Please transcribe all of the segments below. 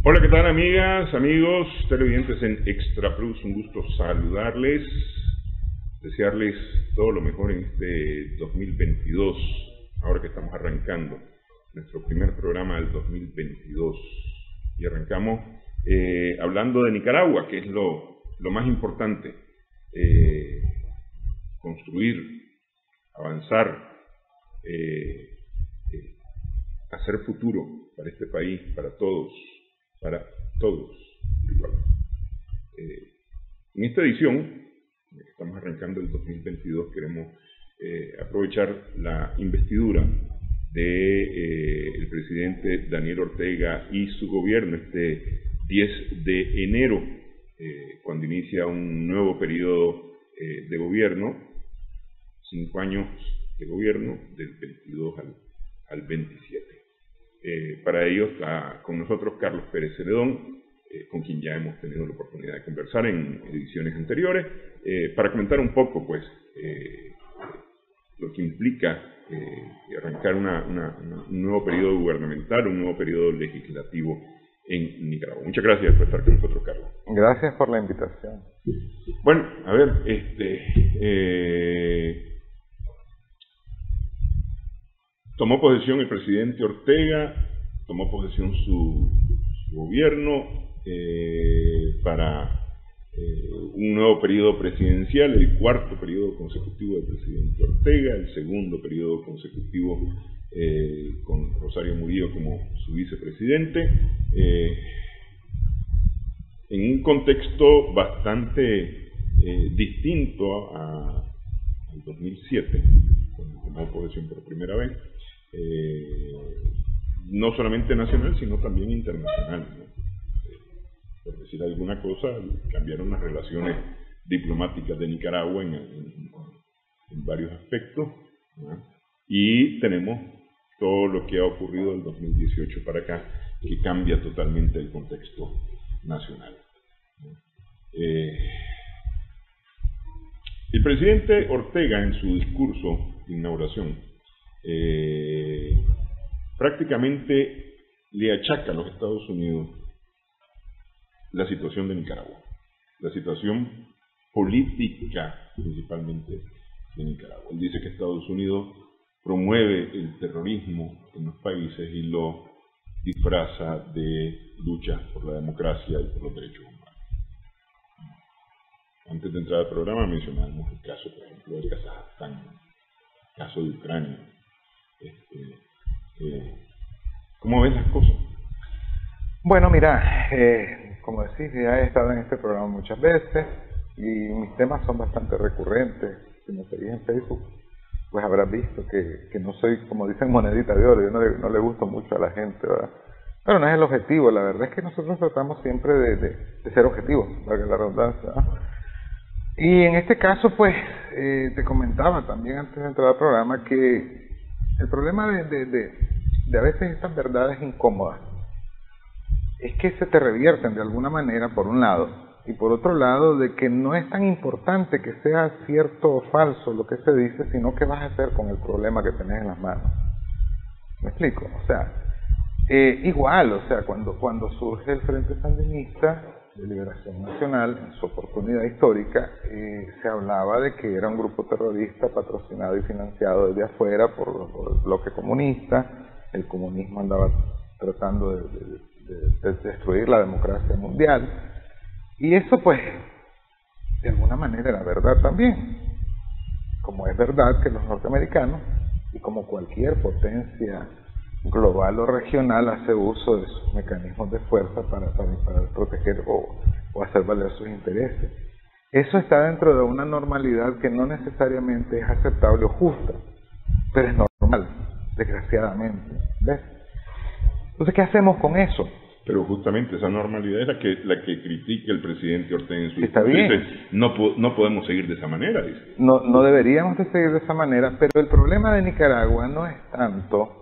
Hola, ¿qué tal, amigas, amigos, televidentes en Extra Plus? Un gusto saludarles, desearles todo lo mejor en este 2022, ahora que estamos arrancando nuestro primer programa del 2022. Y arrancamos hablando de Nicaragua, que es lo más importante, construir, avanzar, hacer futuro para este país, para todos igual. En esta edición, en la que estamos arrancando el 2022, queremos aprovechar la investidura de el presidente Daniel Ortega y su gobierno este 10 de enero, cuando inicia un nuevo periodo de gobierno, 5 años de gobierno, del 22 al 27. Para ello está con nosotros Carlos Pérez Celedón, con quien ya hemos tenido la oportunidad de conversar en ediciones anteriores, para comentar un poco pues lo que implica arrancar un nuevo periodo gubernamental, un nuevo periodo legislativo en Nicaragua. Muchas gracias por estar con nosotros, Carlos. Gracias por la invitación. Bueno, a ver, tomó posesión el presidente Ortega, tomó posesión su gobierno para un nuevo periodo presidencial, el cuarto periodo consecutivo del presidente Ortega, el segundo periodo consecutivo con Rosario Murillo como su vicepresidente, en un contexto bastante distinto al 2007, cuando tomó posesión por primera vez. No solamente nacional, sino también internacional, ¿no? Por decir alguna cosa, cambiaron las relaciones diplomáticas de Nicaragua en varios aspectos, ¿no? Y tenemos todo lo que ha ocurrido del 2018 para acá, que cambia totalmente el contexto nacional, ¿no? El presidente Ortega, en su discurso de inauguración, prácticamente le achaca a los Estados Unidos la situación de Nicaragua, la situación política principalmente de Nicaragua. Él dice que Estados Unidos promueve el terrorismo en los países y lo disfraza de lucha por la democracia y por los derechos humanos. Antes de entrar al programa mencionamos el caso, por ejemplo, de Kazajstán, el caso de Ucrania. ¿Cómo ves las cosas? Bueno, mira, como decís, ya he estado en este programa muchas veces y mis temas son bastante recurrentes. Si me seguís en Facebook, pues habrás visto que no soy, como dicen, monedita de oro. Yo no le gusto mucho a la gente, ¿verdad? Pero no es el objetivo. La verdad es que nosotros tratamos siempre de ser objetivos, valga la redundancia, ¿no? Y en este caso, pues, te comentaba también antes de entrar al programa que el problema de a veces estas verdades incómodas es que se te revierten de alguna manera, por un lado, y por otro lado, de que no es tan importante que sea cierto o falso lo que se dice, sino qué vas a hacer con el problema que tenés en las manos. ¿Me explico? O sea, igual, o sea, cuando surge el Frente Sandinista de Liberación Nacional, en su oportunidad histórica, se hablaba de que era un grupo terrorista patrocinado y financiado desde afuera por el bloque comunista. El comunismo andaba tratando de destruir la democracia mundial, y eso pues de alguna manera era verdad también, como es verdad que los norteamericanos y como cualquier potencia global o regional hace uso de sus mecanismos de fuerza para proteger o hacer valer sus intereses. Eso está dentro de una normalidad que no necesariamente es aceptable o justa, pero es normal, desgraciadamente, ¿ves? Entonces, ¿qué hacemos con eso? Pero justamente esa normalidad es la que critica el presidente Ortega en su discurso. Dice, no podemos seguir de esa manera, dice. No deberíamos de seguir de esa manera, pero el problema de Nicaragua no es tanto,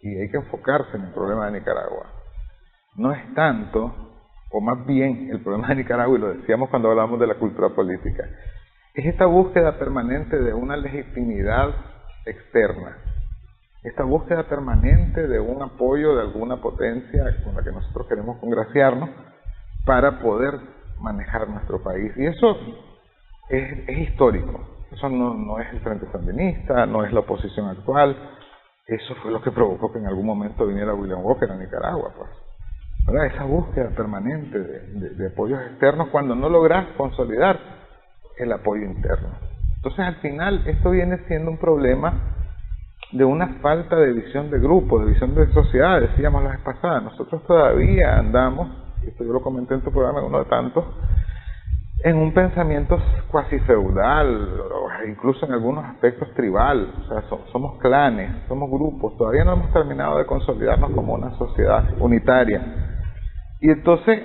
y hay que enfocarse en el problema de Nicaragua, no es tanto, o más bien el problema de Nicaragua, y lo decíamos cuando hablamos de la cultura política, es esta búsqueda permanente de una legitimidad externa esta búsqueda permanente de un apoyo de alguna potencia con la que nosotros queremos congraciarnos para poder manejar nuestro país. Y eso es histórico. Eso no es el Frente Sandinista, no es la oposición actual. Eso fue lo que provocó que en algún momento viniera William Walker a Nicaragua, pues. ¿Verdad? Esa búsqueda permanente de apoyos externos cuando no logras consolidar el apoyo interno. Entonces, al final, esto viene siendo un problema de una falta de visión de grupo, de visión de sociedad, decíamos la vez pasada. Nosotros todavía andamos, esto yo lo comenté en tu programa, uno de tantos, en un pensamiento cuasi feudal, incluso en algunos aspectos tribal. O sea, somos clanes, somos grupos, todavía no hemos terminado de consolidarnos como una sociedad unitaria. Y entonces,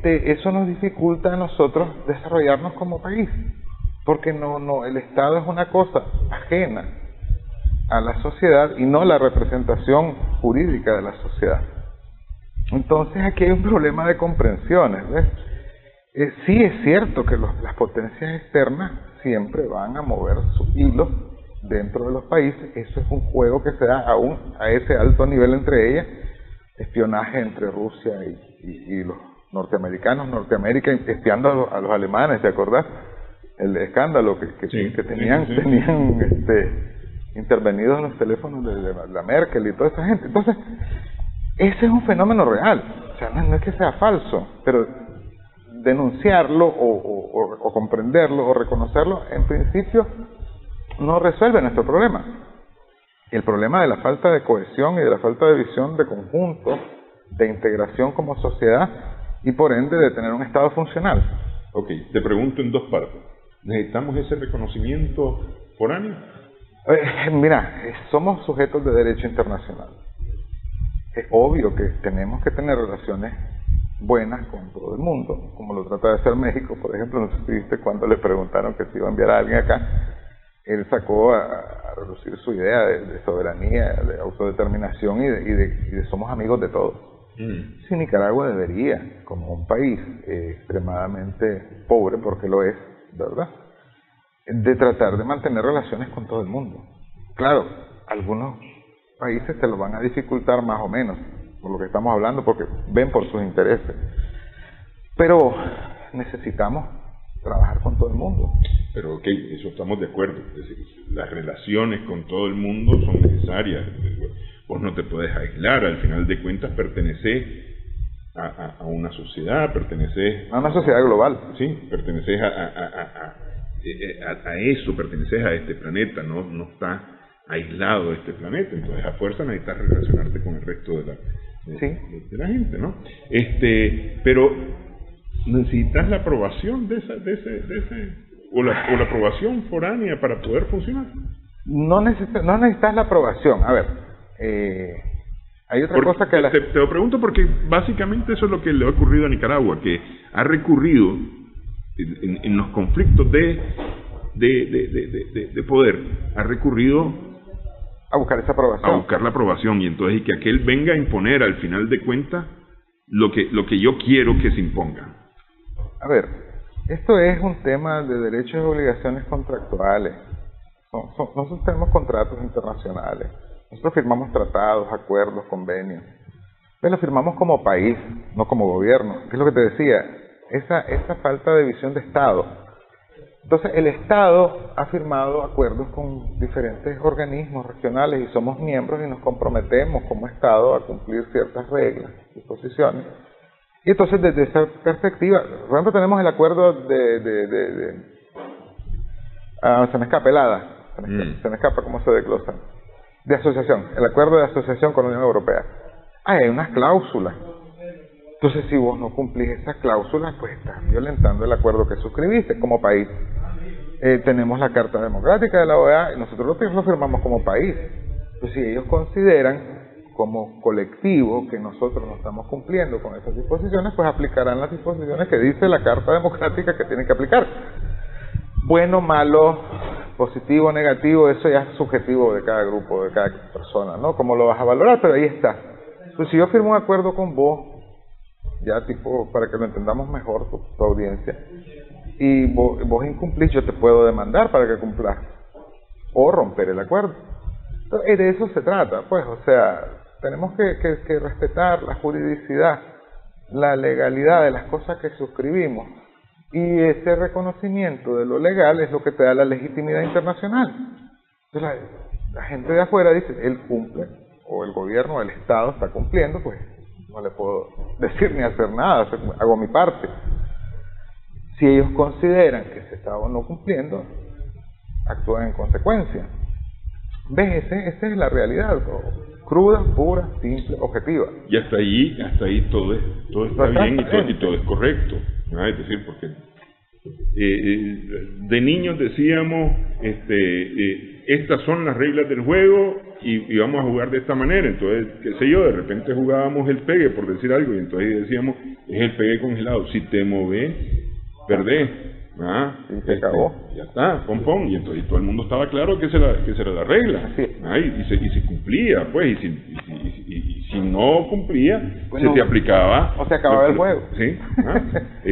eso nos dificulta a nosotros desarrollarnos como país, porque el Estado es una cosa ajena a la sociedad y no la representación jurídica de la sociedad. Entonces aquí hay un problema de comprensiones, ¿ves? Sí es cierto que las potencias externas siempre van a mover sus hilos dentro de los países. Eso es un juego que se da aún a ese alto nivel entre ellas, espionaje entre Rusia y los norteamericanos, Norteamérica espiando a los alemanes, ¿te acordás? El escándalo que tenían intervenidos en los teléfonos de la Merkel y toda esa gente. Entonces, ese es un fenómeno real. O sea, no es que sea falso, pero denunciarlo o comprenderlo o reconocerlo, en principio, no resuelve nuestro problema. El problema de la falta de cohesión y de la falta de visión de conjunto, de integración como sociedad y por ende de tener un Estado funcional. Ok, te pregunto en dos partes. ¿Necesitamos ese reconocimiento foráneo? Mira, somos sujetos de derecho internacional. Es obvio que tenemos que tener relaciones buenas con todo el mundo, como lo trata de hacer México, por ejemplo. No sé si viste cuando le preguntaron que si iba a enviar a alguien acá, él sacó a relucir su idea de soberanía, de autodeterminación y de somos amigos de todos. Si Nicaragua debería, como un país extremadamente pobre, porque lo es, ¿verdad?, de tratar de mantener relaciones con todo el mundo. Claro, algunos países te lo van a dificultar más o menos, por lo que estamos hablando, porque ven por sus intereses. Pero necesitamos trabajar con todo el mundo. Pero ok, eso estamos de acuerdo. Es decir, las relaciones con todo el mundo son necesarias. Vos no te puedes aislar, al final de cuentas perteneces a una sociedad, perteneces a una sociedad global. Sí, perteneces a eso, perteneces a este planeta, no está aislado de este planeta, entonces a fuerza necesitas relacionarte con el resto de la gente, ¿no? Pero necesitas la aprobación de ese o la aprobación foránea para poder funcionar. No necesitas la aprobación. A ver, hay otra cosa que te lo pregunto porque básicamente eso es lo que le ha ocurrido a Nicaragua, que ha recurrido en los conflictos de poder, ha recurrido a buscar esa aprobación, a buscar la aprobación, y entonces que aquel venga a imponer al final de cuentas lo que yo quiero que se imponga. A ver, esto es un tema de derechos y obligaciones contractuales. Nosotros tenemos contratos internacionales, nosotros firmamos tratados, acuerdos, convenios, pero lo firmamos como país, no como gobierno. ¿Qué es lo que te decía? Esa falta de visión de Estado. Entonces, el Estado ha firmado acuerdos con diferentes organismos regionales y somos miembros y nos comprometemos como Estado a cumplir ciertas reglas, disposiciones. Y entonces, desde esa perspectiva, por ejemplo, tenemos el acuerdo se me escapa el ADA, se me escapa cómo se desglosa, de asociación, el acuerdo de asociación con la Unión Europea. Hay unas cláusulas. Entonces, si vos no cumplís esas cláusulas, pues estás violentando el acuerdo que suscribiste como país. Tenemos la Carta Democrática de la OEA y nosotros lo firmamos como país. Entonces, si ellos consideran como colectivo que nosotros no estamos cumpliendo con esas disposiciones, pues aplicarán las disposiciones que dice la Carta Democrática que tienen que aplicar. Bueno, malo, positivo, negativo, eso ya es subjetivo de cada grupo, de cada persona, ¿no? ¿Cómo lo vas a valorar? Pero ahí está. Pues si yo firmo un acuerdo con vos, ya tipo, para que lo entendamos mejor tu audiencia, y vos incumplís, yo te puedo demandar para que cumplas, o romper el acuerdo. Entonces, de eso se trata, pues, o sea, tenemos que respetar la juridicidad, la legalidad de las cosas que suscribimos, y ese reconocimiento de lo legal es lo que te da la legitimidad internacional. Entonces, la gente de afuera dice, él cumple, o el gobierno, el Estado está cumpliendo, pues no le puedo decir ni hacer nada, hago mi parte. Si ellos consideran que se está o no cumpliendo, actúan en consecuencia. ¿Ves? Esa es la realidad, cruda, pura, simple, objetiva. Y hasta ahí todo está bien y todo es correcto, ¿no? Es decir, porque de niños decíamos, estas son las reglas del juego y vamos a jugar de esta manera. Entonces, qué sé yo, de repente jugábamos el pegue, por decir algo, y entonces decíamos, es el pegue congelado, si te moves, perdés. Y se acabó. Ya está, pom, y entonces todo el mundo estaba claro que esa era la regla. Y se cumplía, pues, y si no cumplía, bueno, se te aplicaba. O se acababa el juego. Sí.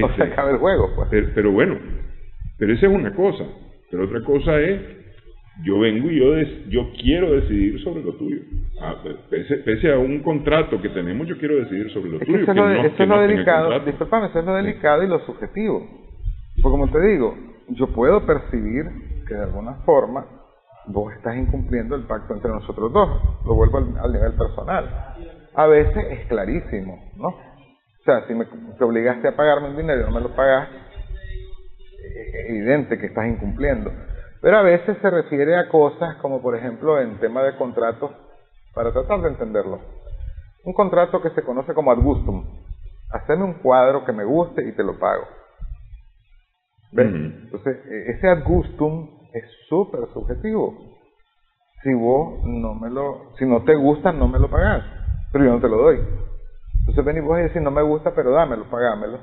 O se acaba el juego, pues. Pero bueno, pero esa es una cosa. Pero otra cosa es, yo vengo y yo quiero decidir sobre lo tuyo. Pese a un contrato que tenemos, yo quiero decidir sobre lo tuyo. Eso es lo delicado, discúlpame, eso es lo delicado y lo subjetivo. Porque como te digo, yo puedo percibir que de alguna forma vos estás incumpliendo el pacto entre nosotros dos. Lo vuelvo al nivel personal. A veces es clarísimo, ¿no? O sea, si te obligaste a pagarme un dinero y no me lo pagas, es evidente que estás incumpliendo. Pero a veces se refiere a cosas como, por ejemplo, en tema de contratos, para tratar de entenderlo. Un contrato que se conoce como ad gustum. Haceme un cuadro que me guste y te lo pago. ¿Ves? Entonces, ese ad gustum es súper subjetivo. Si no te gusta, no me lo pagás, pero yo no te lo doy. Entonces ven y vos decís, no me gusta, pero dámelo, pagámelo.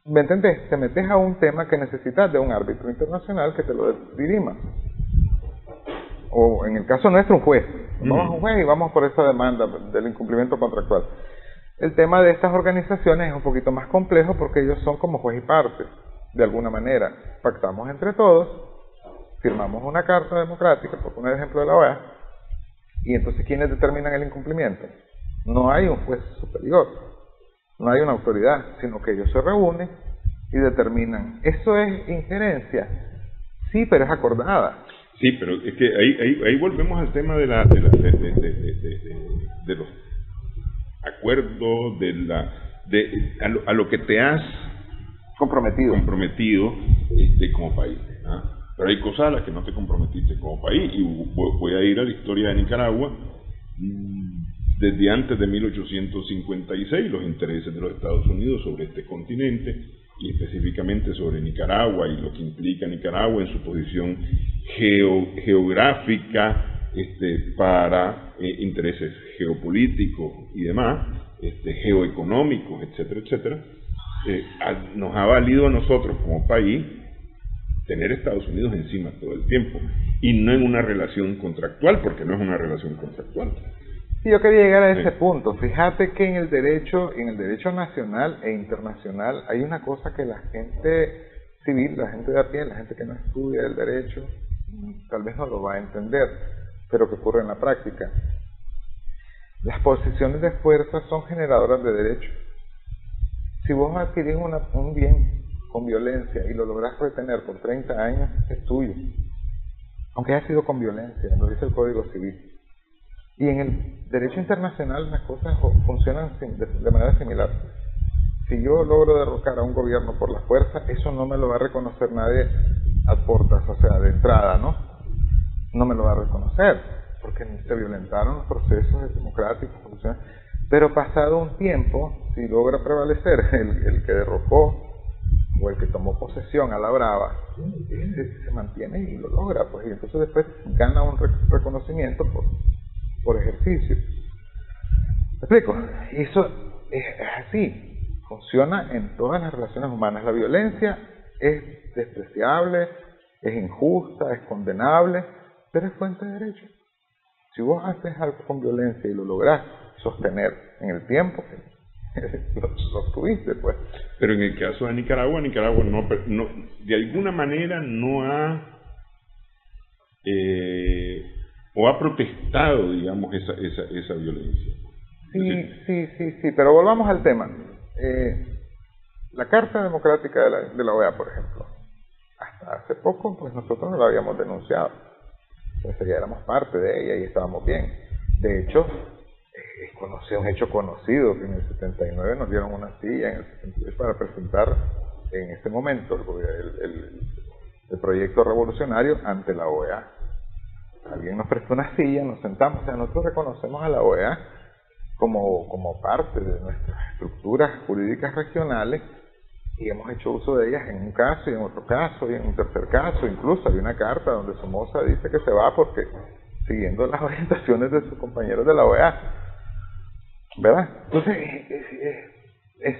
¿Me entendés? Te metes a un tema que necesitas de un árbitro internacional que te lo dirima. O en el caso nuestro, un juez. Vamos a un juez y vamos por esa demanda del incumplimiento contractual. El tema de estas organizaciones es un poquito más complejo porque ellos son como juez y parte. De alguna manera, pactamos entre todos, firmamos una carta democrática, por poner ejemplo de la OEA, y entonces ¿quiénes determinan el incumplimiento? No hay un juez superior, no hay una autoridad, sino que ellos se reúnen y determinan. ¿Eso es injerencia? Sí, pero es acordada. Sí, pero es que ahí volvemos al tema de los acuerdos, a lo que te has comprometido como país, ¿ah? Pero hay cosas a las que no te comprometiste como país, y voy a ir a la historia de Nicaragua. Desde antes de 1856, los intereses de los Estados Unidos sobre este continente, y específicamente sobre Nicaragua y lo que implica Nicaragua en su posición geográfica, para intereses geopolíticos y demás, geoeconómicos, etcétera, etcétera. Nos ha valido a nosotros como país tener Estados Unidos encima todo el tiempo, y no en una relación contractual, porque no es una relación contractual. Sí, yo quería llegar a ese punto. Fíjate que en el derecho nacional e internacional hay una cosa que la gente civil, la gente de a pie, la gente que no estudia el derecho, tal vez no lo va a entender, pero que ocurre en la práctica. Las posiciones de fuerza son generadoras de derecho. Si vos adquirís un bien con violencia y lo lográs retener por 30 años, es tuyo. Aunque haya sido con violencia, lo dice el Código Civil. Y en el derecho internacional las cosas funcionan de manera similar. Si yo logro derrocar a un gobierno por la fuerza, eso no me lo va a reconocer nadie a portas, o sea, de entrada, ¿no? No me lo va a reconocer, porque se violentaron los procesos democráticos. Pero pasado un tiempo, si logra prevalecer el que derrocó o el que tomó posesión a la brava, ese se mantiene y lo logra, pues, y entonces después gana un reconocimiento por ejercicio. ¿Me explico? Y eso es así, funciona en todas las relaciones humanas. La violencia es despreciable, es injusta, es condenable, pero es fuente de derecho. Si vos haces algo con violencia y lo lográs sostener en el tiempo, lo tuviste, pues. Pero en el caso de Nicaragua no de alguna manera no ha o ha protestado, digamos, esa violencia. Sí, pero volvamos al tema. La Carta Democrática de la OEA, por ejemplo, hasta hace poco, pues nosotros no la habíamos denunciado. Entonces ya éramos parte de ella y estábamos bien. De hecho, es un hecho conocido que en el 79 nos dieron una silla, en el 78 para presentar en ese momento el proyecto revolucionario ante la OEA. Alguien nos prestó una silla, nos sentamos, o sea, nosotros reconocemos a la OEA como parte de nuestras estructuras jurídicas regionales y hemos hecho uso de ellas en un caso y en otro caso y en un tercer caso. Incluso hay una carta donde Somoza dice que se va porque siguiendo las orientaciones de sus compañeros de la OEA, ¿verdad? Entonces,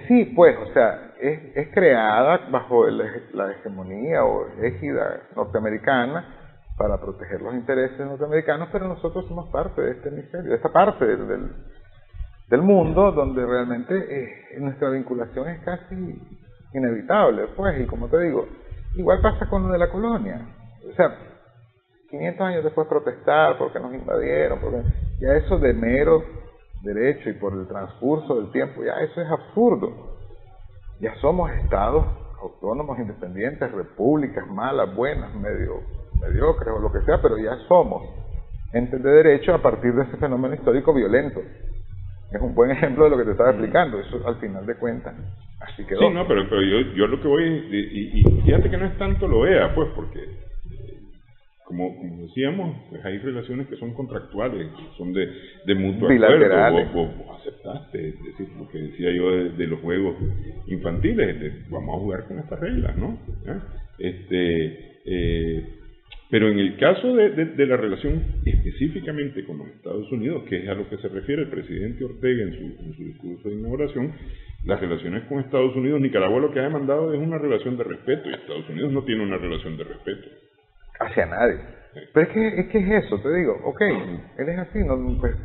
sí, pues, o sea, es creada bajo la hegemonía o égida norteamericana para proteger los intereses norteamericanos, pero nosotros somos parte de este hemisferio, de esta parte del mundo donde realmente nuestra vinculación es casi inevitable, pues, y como te digo, igual pasa con lo de la colonia. O sea, 500 años después protestar porque nos invadieron, porque ya eso de mero derecho y por el transcurso del tiempo, ya eso es absurdo. Ya somos estados autónomos, independientes, repúblicas malas, buenas, mediocres o lo que sea, pero ya somos entes de derecho a partir de ese fenómeno histórico violento. Es un buen ejemplo de lo que te estaba explicando. Eso al final de cuentas así quedó. Sí, no, pero yo lo que voy y fíjate que no es tanto lo EA, pues, porque como decíamos, pues hay relaciones que son contractuales, son de mutuo acuerdo. Vos aceptaste, es decir, lo que decía yo de los juegos infantiles, vamos a jugar con estas reglas, ¿no? Pero en el caso de la relación específicamente con los Estados Unidos, que es a lo que se refiere el presidente Ortega en su discurso de inauguración, las relaciones con Estados Unidos, Nicaragua lo que ha demandado es una relación de respeto, y Estados Unidos no tiene una relación de respeto hacia nadie. Sí. Pero es que es eso, te digo, ok, él es así, no pues,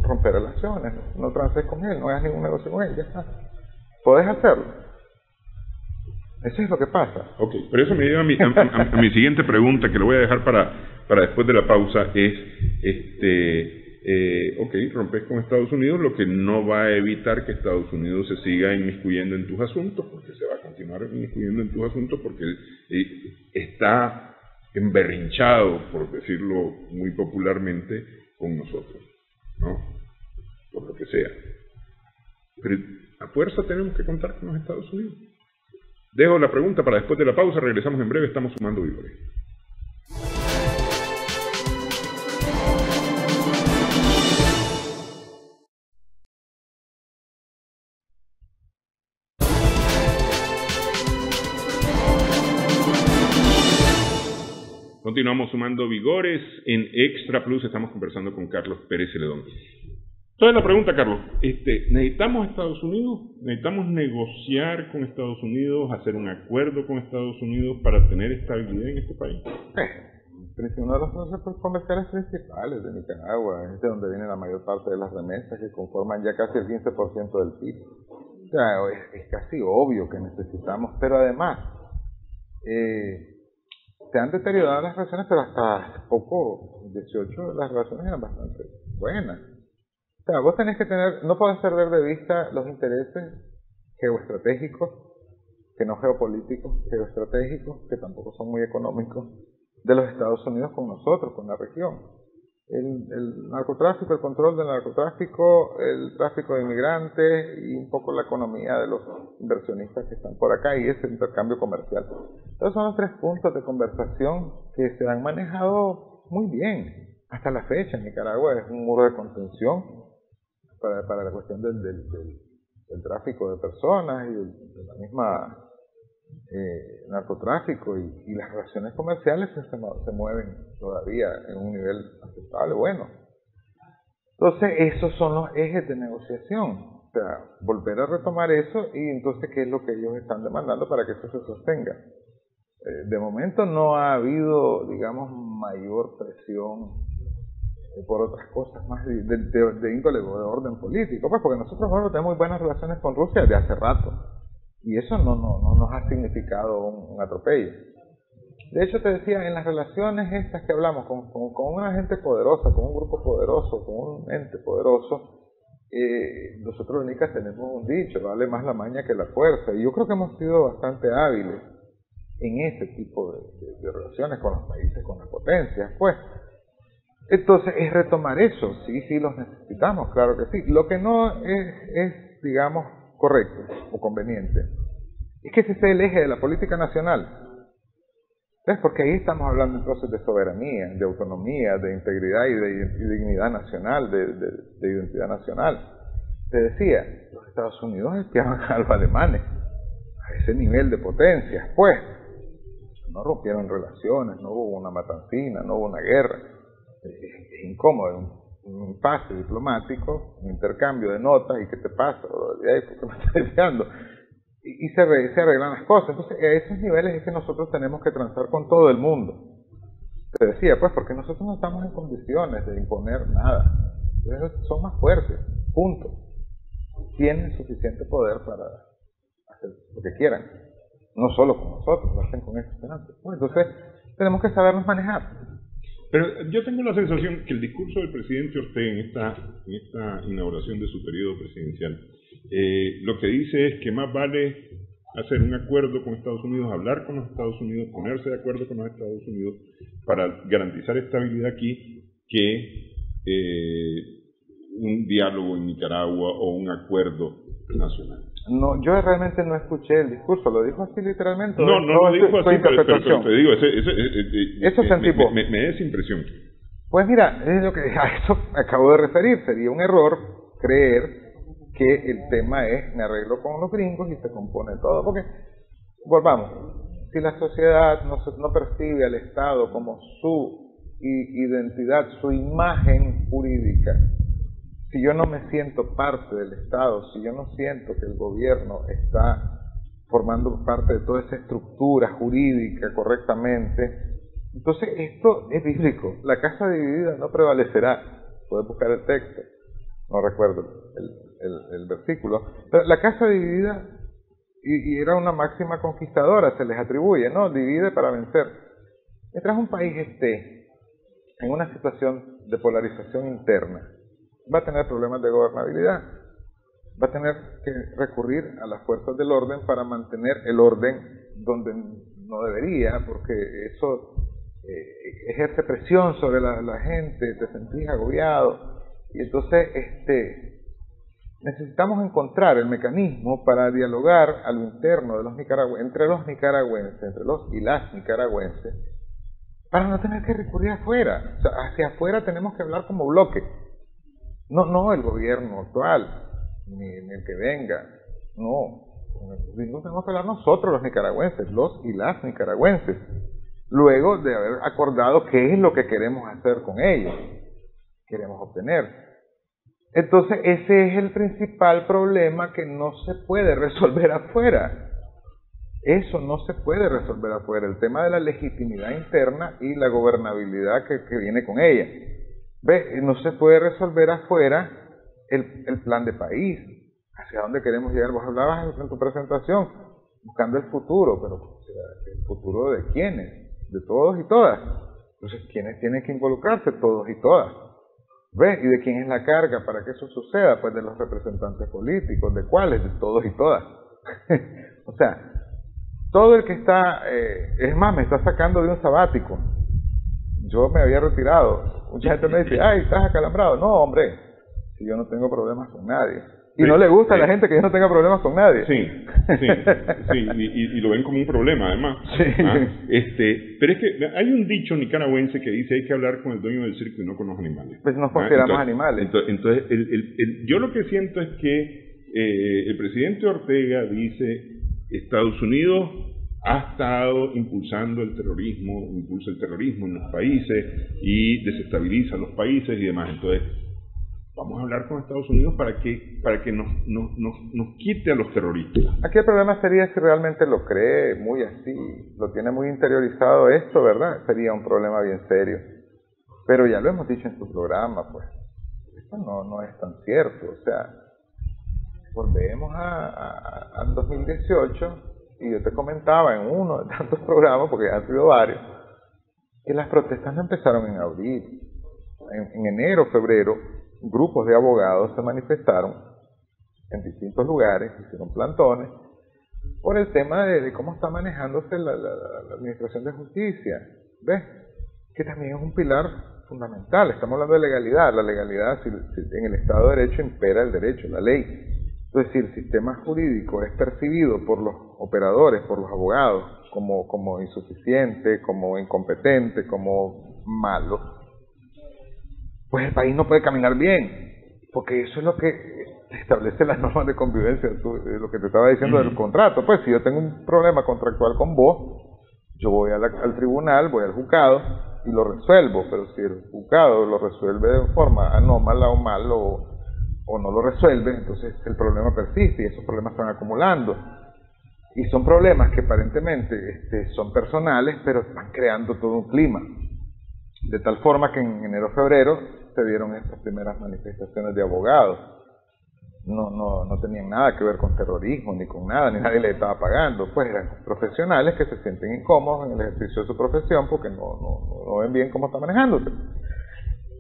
romper relaciones, no transes con él, no hagas ningún negocio con él, ya está. Podés hacerlo. Eso es lo que pasa. Ok, pero eso me lleva a mi siguiente pregunta, que lo voy a dejar para después de la pausa, es, ok, rompes con Estados Unidos, lo que no va a evitar que Estados Unidos se siga inmiscuyendo en tus asuntos, porque se va a continuar inmiscuyendo en tus asuntos, porque está emberrinchado, por decirlo muy popularmente, con nosotros, ¿no? Por lo que sea. Pero a fuerza tenemos que contar con los Estados Unidos. Dejo la pregunta para después de la pausa, regresamos en breve, estamos sumando víveres. Continuamos sumando vigores en Extra Plus, estamos conversando con Carlos Pérez Celedón. Entonces la pregunta, Carlos, ¿necesitamos Estados Unidos? ¿Necesitamos negociar con Estados Unidos, hacer un acuerdo con Estados Unidos para tener estabilidad en este país? Uno de los socios comerciales principales de Nicaragua, es de donde viene la mayor parte de las remesas, que conforman ya casi el 15% del PIB. O sea, es casi obvio que necesitamos, pero además se han deteriorado las relaciones, pero hasta hace poco, 18, las relaciones eran bastante buenas. O sea, vos tenés que no podés perder de vista los intereses geoestratégicos, que no geopolíticos, geoestratégicos, que tampoco son muy económicos, de los Estados Unidos con nosotros, con la región. El narcotráfico, el control del narcotráfico, el tráfico de inmigrantes y un poco la economía de los inversionistas que están por acá y ese intercambio comercial. Esos son los 3 puntos de conversación que se han manejado muy bien hasta la fecha. Nicaragua es un muro de contención para la cuestión del tráfico de personas y de la misma narcotráfico y las relaciones comerciales se mueven todavía en un nivel aceptable, bueno. Entonces esos son los ejes de negociación, o sea, volver a retomar eso y entonces qué es lo que ellos están demandando para que eso se sostenga. De momento no ha habido, digamos, mayor presión por otras cosas más de índole o de orden político, pues porque nosotros bueno, tenemos muy buenas relaciones con Rusia desde hace rato y eso no nos ha significado un atropello. De hecho, te decía, en las relaciones estas que hablamos con una gente poderosa, con un grupo poderoso, con un ente poderoso, nosotros los nicas tenemos un dicho: vale más la maña que la fuerza. Y yo creo que hemos sido bastante hábiles en ese tipo de relaciones con los países, con las potencias, pues. Entonces, es retomar eso. Sí, los necesitamos, claro que sí. Lo que no es, digamos, correcto o conveniente es que ese sea el eje de la política nacional. ¿Ves? Porque ahí estamos hablando entonces de soberanía, de autonomía, de integridad y de dignidad nacional, de identidad nacional. Te decía, los Estados Unidos espiaban a los alemanes a ese nivel de potencia. Pues, no rompieron relaciones, no hubo una matancina, no hubo una guerra. Es incómodo, un impasse diplomático, un intercambio de notas. ¿Y qué te pasa? ¿Por qué me estás enviando? Y se arreglan las cosas. Entonces, a esos niveles es que nosotros tenemos que transar con todo el mundo. Te decía, pues, porque nosotros no estamos en condiciones de imponer nada. Entonces, son más fuertes, punto. Tienen suficiente poder para hacer lo que quieran. No solo con nosotros, lo hacen con estos finanzas. Entonces, tenemos que sabernos manejar. Pero yo tengo la sensación que el discurso del presidente Ortega en esta inauguración de su periodo presidencial, lo que dice es que más vale hacer un acuerdo con Estados Unidos, hablar con los Estados Unidos, ponerse de acuerdo con los Estados Unidos para garantizar estabilidad aquí, que un diálogo en Nicaragua o un acuerdo nacional. No, yo realmente no escuché el discurso, lo dijo así literalmente. No lo dijo así, pero te digo, eso me da esa impresión. Pues mira, es lo que a eso acabo de referir. Sería un error creer que el tema es: me arreglo con los gringos y se compone todo. Porque, volvamos, si la sociedad no percibe al Estado como su identidad, su imagen jurídica, si yo no me siento parte del Estado, si yo no siento que el gobierno está formando parte de toda esa estructura jurídica correctamente, entonces esto es bíblico. La casa dividida no prevalecerá. Puedes buscar el texto, no recuerdo el versículo, pero la casa dividida, y era una máxima conquistadora, se les atribuye, ¿no? Divide para vencer. Mientras un país esté en una situación de polarización interna, va a tener problemas de gobernabilidad, va a tener que recurrir a las fuerzas del orden para mantener el orden donde no debería, porque eso ejerce presión sobre la gente, te sentís agobiado, y entonces necesitamos encontrar el mecanismo para dialogar a lo interno de los nicaragüenses, entre los y las nicaragüenses, para no tener que recurrir afuera. O sea, hacia afuera tenemos que hablar como bloque. No el gobierno actual, ni el que venga, no. Tenemos que hablar nosotros los nicaragüenses, los y las nicaragüenses, luego de haber acordado qué es lo que queremos hacer con ellos, queremos obtener. Entonces, ese es el principal problema que no se puede resolver afuera. Eso no se puede resolver afuera, el tema de la legitimidad interna y la gobernabilidad que viene con ella. No se puede resolver afuera el plan de país, hacia dónde queremos llegar. Vos hablabas en tu presentación, buscando el futuro, pero ¿el futuro de quiénes? De todos y todas. Entonces, ¿quiénes tienen que involucrarse? Todos y todas. ¿Y de quién es la carga para que eso suceda? Pues de los representantes políticos. ¿De cuáles? De todos y todas. O sea, todo el que está, es más, me está sacando de un sabático. Yo me había retirado. Mucha gente me dice: ay, estás acalambrado. No, hombre, si yo no tengo problemas con nadie. Y no le gusta a la gente que yo no tenga problemas con nadie. Sí, y lo ven como un problema, además. Sí. Pero es que hay un dicho nicaragüense que dice: hay que hablar con el dueño del circo y no con los animales. Pues nos consideramos animales. Entonces yo lo que siento es que el presidente Ortega dice: Estados Unidos ha estado impulsando el terrorismo, impulsa el terrorismo en los países y desestabiliza los países y demás. Entonces, vamos a hablar con Estados Unidos para que nos quite a los terroristas. Aquí el problema sería si realmente lo cree muy así, lo tiene muy interiorizado esto, ¿verdad? Sería un problema bien serio. Pero ya lo hemos dicho en tu programa, pues, esto no es tan cierto. O sea, volvemos al 2018 Y yo te comentaba en uno de tantos programas, porque han sido varios, que las protestas no empezaron en abril. En enero, febrero, grupos de abogados se manifestaron en distintos lugares, hicieron plantones, por el tema de cómo está manejándose la administración de justicia. ¿Ves? Que también es un pilar fundamental. Estamos hablando de legalidad. La legalidad, si en el Estado de Derecho impera el derecho, la ley. Entonces, si el sistema jurídico es percibido por los operadores, por los abogados, como insuficiente, como incompetente, como malo, pues el país no puede caminar bien, porque eso es lo que establece las normas de convivencia, lo que te estaba diciendo del contrato. Pues si yo tengo un problema contractual con vos, yo voy al tribunal, voy al juzgado y lo resuelvo, pero si el juzgado lo resuelve de forma anómala o mal o no lo resuelve, entonces el problema persiste y esos problemas están acumulando. Y son problemas que aparentemente son personales, pero están creando todo un clima. De tal forma que en enero-febrero se dieron estas primeras manifestaciones de abogados. No tenían nada que ver con terrorismo, ni con nada, ni nadie les estaba pagando. Pues eran profesionales que se sienten incómodos en el ejercicio de su profesión porque no ven bien cómo está manejándose.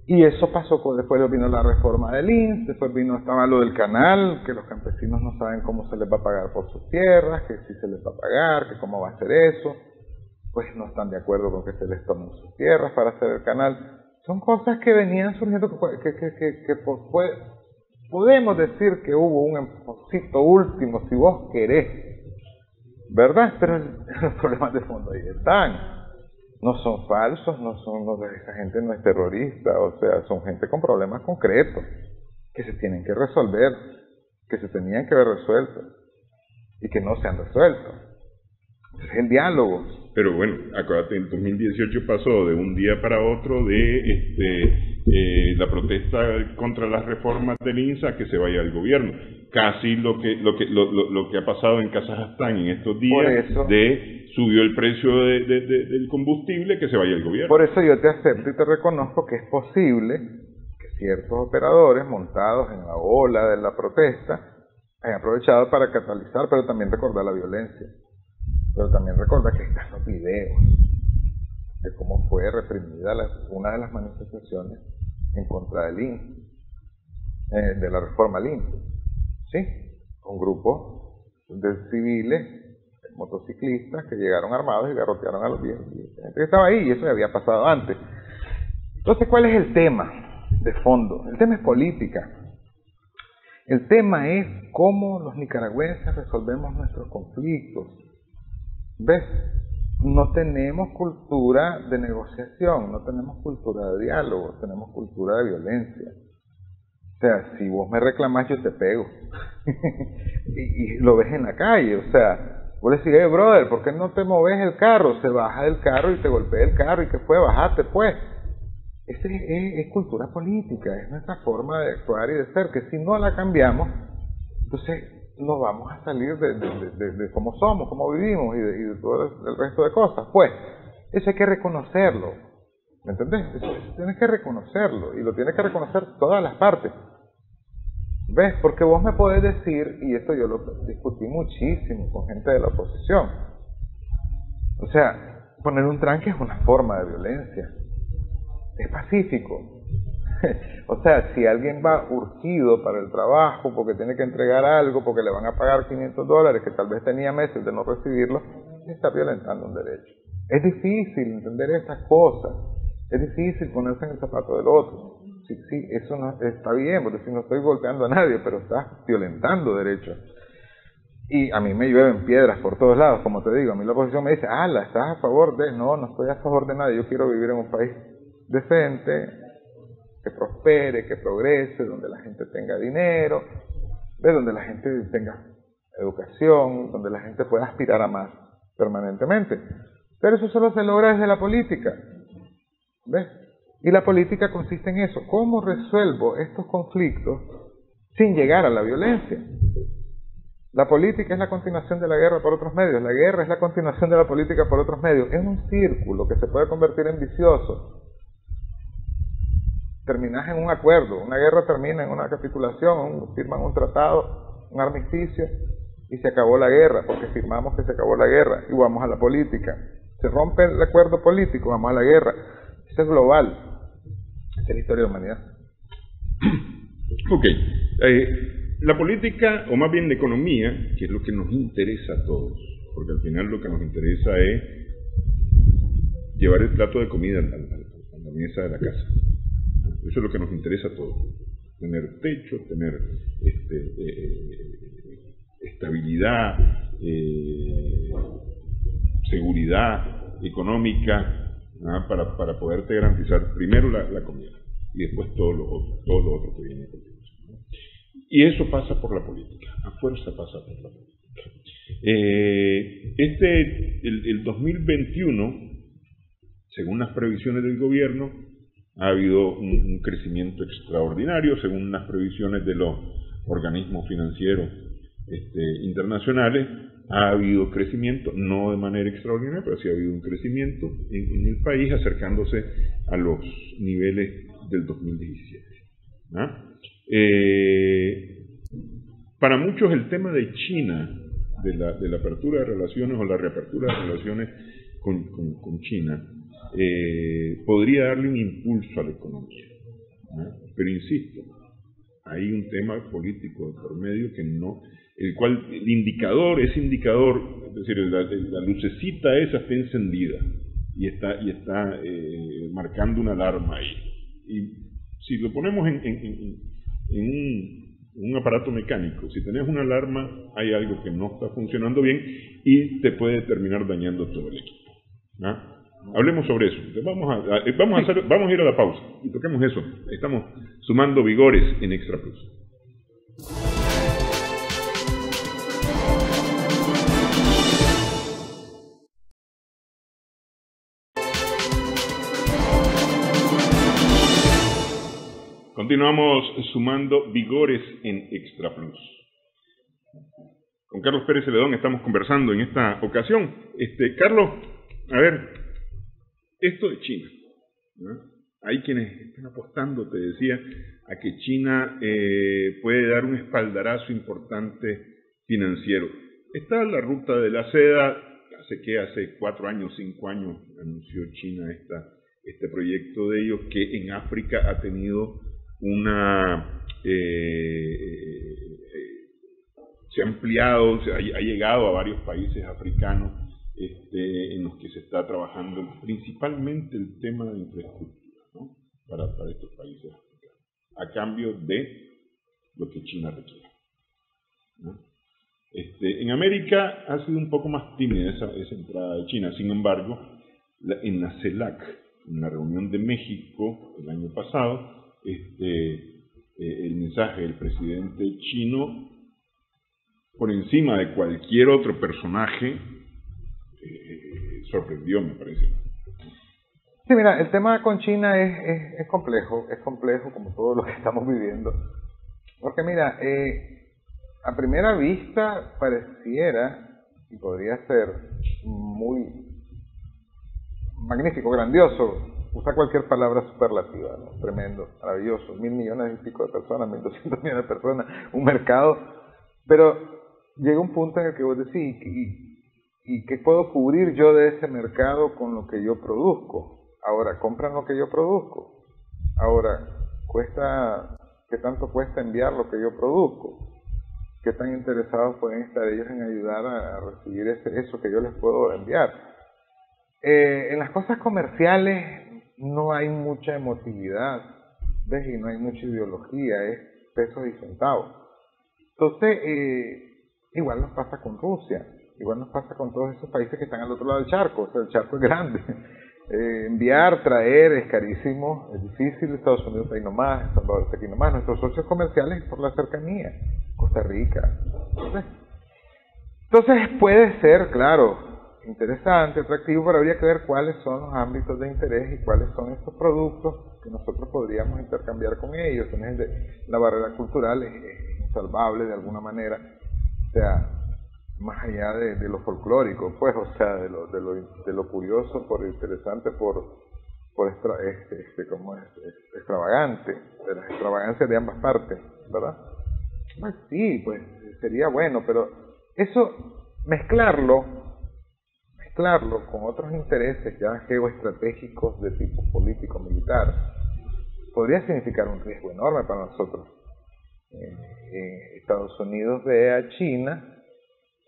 Y eso pasó, después vino la reforma del INS, después estaba lo del canal, que los campesinos no saben cómo se les va a pagar por sus tierras, que si se les va a pagar, que cómo va a ser eso, pues no están de acuerdo con que se les tomen sus tierras para hacer el canal. Son cosas que venían surgiendo, podemos decir que hubo un empujoncito último, si vos querés, ¿verdad? Pero los problemas de fondo ahí están. No son falsos, esa gente no es terrorista, o sea, son gente con problemas concretos que se tienen que resolver, que se tenían que haber resuelto y que no se han resuelto. Es el diálogo. Pero bueno, acuérdate, en 2018 pasó de un día para otro de la protesta contra las reformas del INSA que se vaya al gobierno. Casi lo que ha pasado en Kazajstán en estos días, subió el precio del combustible, que se vaya al gobierno. Por eso yo te acepto y te reconozco que es posible que ciertos operadores montados en la ola de la protesta hayan aprovechado para catalizar, pero también recordar la violencia. Pero también recuerda que están los videos de cómo fue reprimida una de las manifestaciones en contra del INS, de la reforma al INS, ¿sí? Con grupos de civiles, motociclistas, que llegaron armados y garrotearon a los viejos. Que estaba ahí, y eso ya había pasado antes. Entonces, ¿cuál es el tema de fondo? El tema es política. El tema es cómo los nicaragüenses resolvemos nuestros conflictos. ¿Ves? No tenemos cultura de negociación, no tenemos cultura de diálogo, tenemos cultura de violencia. O sea, si vos me reclamás, yo te pego. y lo ves en la calle, o sea, vos le decís, brother, ¿por qué no te moves el carro? Se baja del carro y te golpea el carro, ¿y qué fue? Bajate, pues. Es cultura política, es nuestra forma de actuar y de ser, que si no la cambiamos, entonces no vamos a salir de cómo somos, cómo vivimos y de todo el resto de cosas. Pues, eso hay que reconocerlo, ¿me entendés? Eso tienes que reconocerlo, y lo tienes que reconocer todas las partes. ¿Ves? Porque vos me podés decir, y esto yo lo discutí muchísimo con gente de la oposición, o sea, poner un tranque es una forma de violencia, es pacífico. O sea, si alguien va urgido para el trabajo porque tiene que entregar algo, porque le van a pagar $500, que tal vez tenía meses de no recibirlo, está violentando un derecho. Es difícil entender esas cosas, es difícil ponerse en el zapato del otro. Sí, eso no está bien, porque si no estoy golpeando a nadie, pero estás violentando derechos. Y a mí me llueven piedras por todos lados, como te digo. A mí la oposición me dice, ¿estás a favor de...? No estoy a favor de nada. Yo quiero vivir en un país decente, que prospere, que progrese, donde la gente tenga dinero, donde la gente tenga educación, donde la gente pueda aspirar a más permanentemente. Pero eso solo se logra desde la política. ¿Ves? Y la política consiste en eso. ¿Cómo resuelvo estos conflictos sin llegar a la violencia? La política es la continuación de la guerra por otros medios. La guerra es la continuación de la política por otros medios. Es un círculo que se puede convertir en vicioso. Terminás en un acuerdo. Una guerra termina en una capitulación, firman un tratado, un armisticio, y se acabó la guerra, porque firmamos que se acabó la guerra, y vamos a la política. Se rompe el acuerdo político, vamos a la guerra. Eso es global. Esa es la historia de la humanidad. Ok. La política, o más bien la economía, que es lo que nos interesa a todos, porque al final lo que nos interesa es llevar el plato de comida a la mesa de la casa. Eso es lo que nos interesa a todos. Tener techo, tener estabilidad, seguridad económica, para poderte garantizar primero la comida y después todo lo otro que viene a continuación, ¿no? Y eso pasa por la política, a fuerza pasa por la política. El 2021, según las previsiones del gobierno, ha habido un crecimiento extraordinario, según las previsiones de los organismos financieros internacionales. Ha habido crecimiento, no de manera extraordinaria, pero sí ha habido un crecimiento en el país, acercándose a los niveles del 2017. ¿Ah? Para muchos el tema de China, de la apertura de relaciones o la reapertura de relaciones con China, podría darle un impulso a la economía, ¿no? Pero insisto, hay un tema político de por medio que no, el cual ese indicador, es decir, la lucecita esa está encendida y está marcando una alarma ahí. Y si lo ponemos en un aparato mecánico, si tenés una alarma, hay algo que no está funcionando bien y te puede terminar dañando todo el equipo, ¿no? Hablemos sobre eso. Vamos a ir a la pausa y toquemos eso. Estamos sumando vigores en Extra Plus. Continuamos sumando vigores en Extra Plus. Con Carlos Pérez Celedón estamos conversando en esta ocasión. Carlos, a ver, esto de China, ¿no? Hay quienes están apostando, te decía, a que China puede dar un espaldarazo importante financiero. Está la ruta de la seda, hace 4 años, 5 años, anunció China este proyecto de ellos, que en África ha tenido se ha ampliado, ha llegado a varios países africanos, en los que se está trabajando principalmente el tema de infraestructura, ¿no? para estos países africanos, a cambio de lo que China requiere, ¿no? En América ha sido un poco más tímida esa entrada de China. Sin embargo, en la CELAC, en la reunión de México el año pasado, el mensaje del presidente chino, por encima de cualquier otro personaje, sorprendió, me parece. Sí, mira, el tema con China es complejo como todo lo que estamos viviendo, porque mira, a primera vista pareciera, y podría ser muy magnífico, grandioso, usa cualquier palabra superlativa, ¿no? Tremendo, maravilloso, 1.000 millones y pico de personas, 1.200 millones de personas, un mercado, pero llega un punto en el que vos decís, ¿y qué puedo cubrir yo de ese mercado con lo que yo produzco? Ahora, compran lo que yo produzco. Ahora, ¿qué tanto cuesta enviar lo que yo produzco? ¿Qué tan interesados pueden estar ellos en ayudar a recibir eso que yo les puedo enviar? En las cosas comerciales no hay mucha emotividad, ¿ves? Y no hay mucha ideología, es pesos y centavos. Entonces, igual nos pasa con Rusia, igual nos pasa con todos esos países que están al otro lado del charco, o sea, el charco es grande. Enviar, traer es carísimo, es difícil. Estados Unidos está ahí nomás, El Salvador está aquí nomás, nuestros socios comerciales por la cercanía, Costa Rica. Entonces puede ser, claro, interesante, atractivo, pero habría que ver cuáles son los ámbitos de interés y cuáles son estos productos que nosotros podríamos intercambiar con ellos. La barrera cultural es insalvable de alguna manera, o sea, más allá de lo folclórico, pues, o sea, de lo curioso, por interesante, como es extravagante, de las extravagancias de ambas partes, ¿verdad? Pues sí, pues sería bueno, pero eso, mezclarlo con otros intereses ya geoestratégicos de tipo político-militar, podría significar un riesgo enorme para nosotros. Estados Unidos ve a China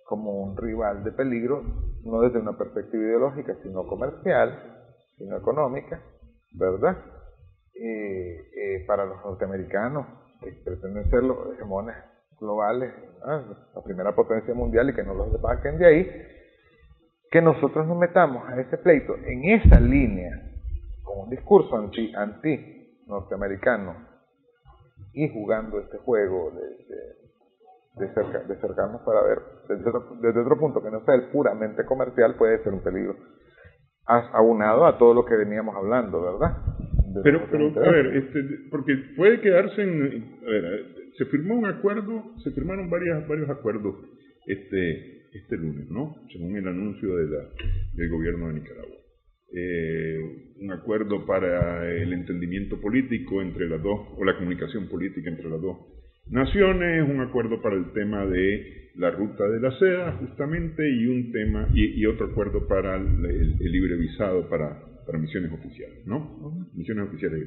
como un rival de peligro, no desde una perspectiva ideológica, sino comercial, sino económica, ¿verdad? Para los norteamericanos, que pretenden ser los hegemones globales, la primera potencia mundial, y que no los saquen de ahí, que nosotros nos metamos a ese pleito en esa línea, con un discurso anti-norteamericano, y jugando este juego de acercarnos para ver desde otro punto que no sea el puramente comercial, puede ser un peligro aunado a todo lo que veníamos hablando, ¿verdad? Pero a ver, porque puede quedarse a ver, se firmaron varios acuerdos este lunes, ¿no? Según el anuncio del gobierno de Nicaragua. Un acuerdo para el entendimiento político entre las dos, o la comunicación política entre las dos naciones, un acuerdo para el tema de la ruta de la seda, justamente, y otro acuerdo para el libre visado para misiones oficiales, ¿no? Misiones oficiales.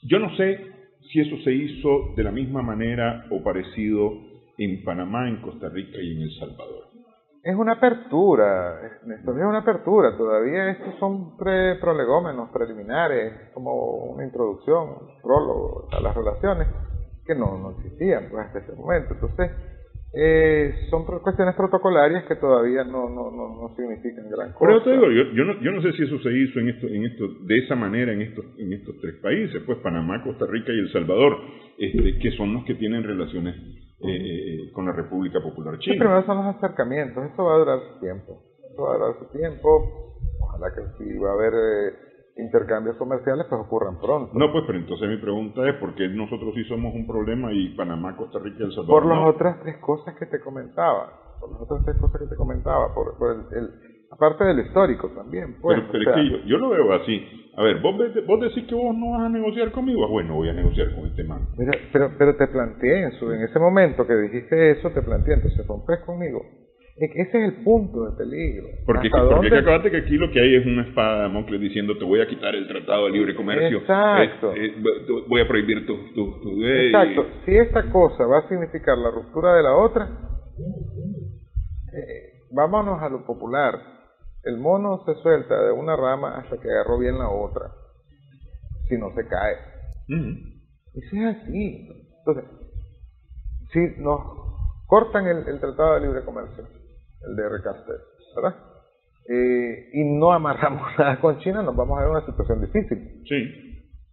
Yo no sé si eso se hizo de la misma manera o parecido en Panamá, en Costa Rica y en El Salvador. Es una apertura, Néstor, es una apertura. Todavía estos son prolegómenos preliminares, como una introducción, un prólogo a las relaciones que no existían pues hasta ese momento. Entonces, son cuestiones protocolarias que todavía no significan gran cosa. Pero te digo, yo no sé si eso se hizo en esto de esa manera en estos tres países, pues Panamá, Costa Rica y El Salvador, que son los que tienen relaciones con la República Popular China. Sí, primero son los acercamientos, eso va a durar su tiempo, ojalá que si va a haber intercambios comerciales pues ocurran pronto. No, pues, pero entonces mi pregunta es, ¿por qué nosotros sí somos un problema y Panamá, Costa Rica y El Salvador por las otras tres cosas que te comentaba, aparte del histórico también, pues. Pero es que yo lo veo así. A ver, vos decís que vos no vas a negociar conmigo. Bueno, voy a negociar con este man. Pero te planteé en ese momento que dijiste eso, entonces rompes conmigo. Ese es el punto de peligro. Porque acabate que aquí lo que hay es una espada de Damocles diciendo te voy a quitar el Tratado de Libre Comercio. Exacto. Voy a prohibir tu Exacto. Si esta cosa va a significar la ruptura de la otra, vámonos a lo popular. El mono se suelta de una rama hasta que agarró bien la otra. Si no se cae. Eso es así. Entonces, si nos cortan el Tratado de Libre Comercio, el de Recastel, ¿verdad? Y no amarramos nada con China, nos vamos a ver una situación difícil. Sí.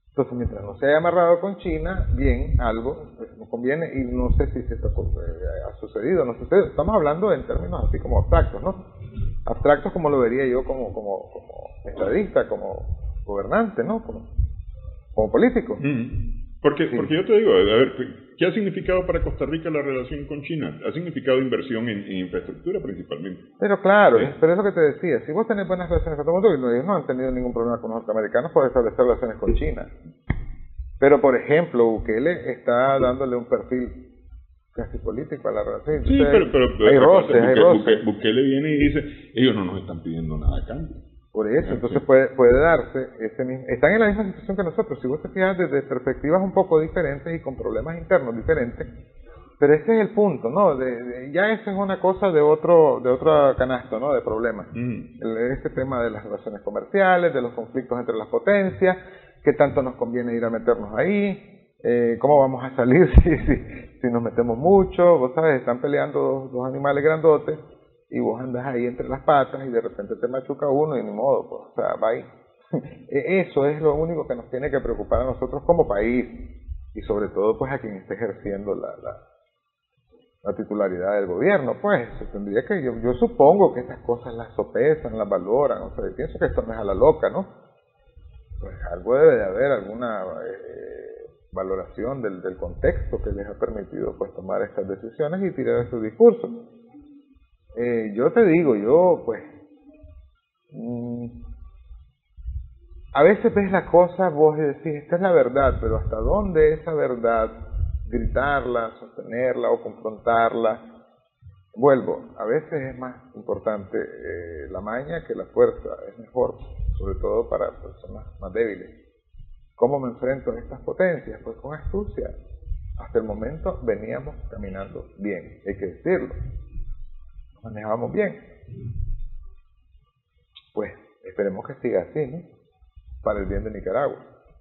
Entonces, mientras no se haya amarrado con China, bien, algo pues, nos conviene, y no sé si esto ha sucedido o no sucedido. Estamos hablando en términos así como abstractos, ¿no? Abstractos como lo vería yo como estadista, como gobernante, ¿no? Como político. Porque yo te digo, a ver, ¿qué ha significado para Costa Rica la relación con China? Ha significado inversión en infraestructura principalmente. Pero claro, pero es lo que te decía, si vos tenés buenas relaciones con todo el mundo, ellos no han tenido ningún problema con los norteamericanos por establecer relaciones con China. Pero, por ejemplo, Bukele está dándole un perfil casi político a la relación. Sí, pero hay roces. Bukele viene y dice, ellos no nos están pidiendo nada a cambio. Por eso, entonces puede darse ese mismo. Están en la misma situación que nosotros. Si vos te fijas desde perspectivas un poco diferentes y con problemas internos diferentes, pero ese es el punto, ¿no? Ya eso es una cosa de otro canasto, ¿no? De problemas. Este tema de las relaciones comerciales, de los conflictos entre las potencias, qué tanto nos conviene ir a meternos ahí, cómo vamos a salir si nos metemos mucho. Vos sabes, están peleando dos animales grandotes y vos andás ahí entre las patas y de repente te machuca uno y ni modo, pues, o sea, va ahí. Eso es lo único que nos tiene que preocupar a nosotros como país, y sobre todo pues a quien esté ejerciendo la titularidad del gobierno. Pues se tendría que, yo supongo que estas cosas las sopesan, las valoran, o sea, pienso que esto no es a la loca, ¿no? Pues algo debe de haber, alguna valoración del contexto que les ha permitido pues tomar estas decisiones y tirar estos discursos. Yo te digo, pues a veces ves la cosa, vos decís, esta es la verdad, pero ¿hasta dónde esa verdad gritarla, sostenerla o confrontarla. Vuelvo, a veces es más importante la maña que la fuerza, es mejor, sobre todo para personas más débiles. ¿Cómo me enfrento a estas potencias? Pues con astucia. Hasta el momento veníamos caminando bien, hay que decirlo. Nos manejábamos bien. Pues esperemos que siga así, ¿no? Para el bien de Nicaragua.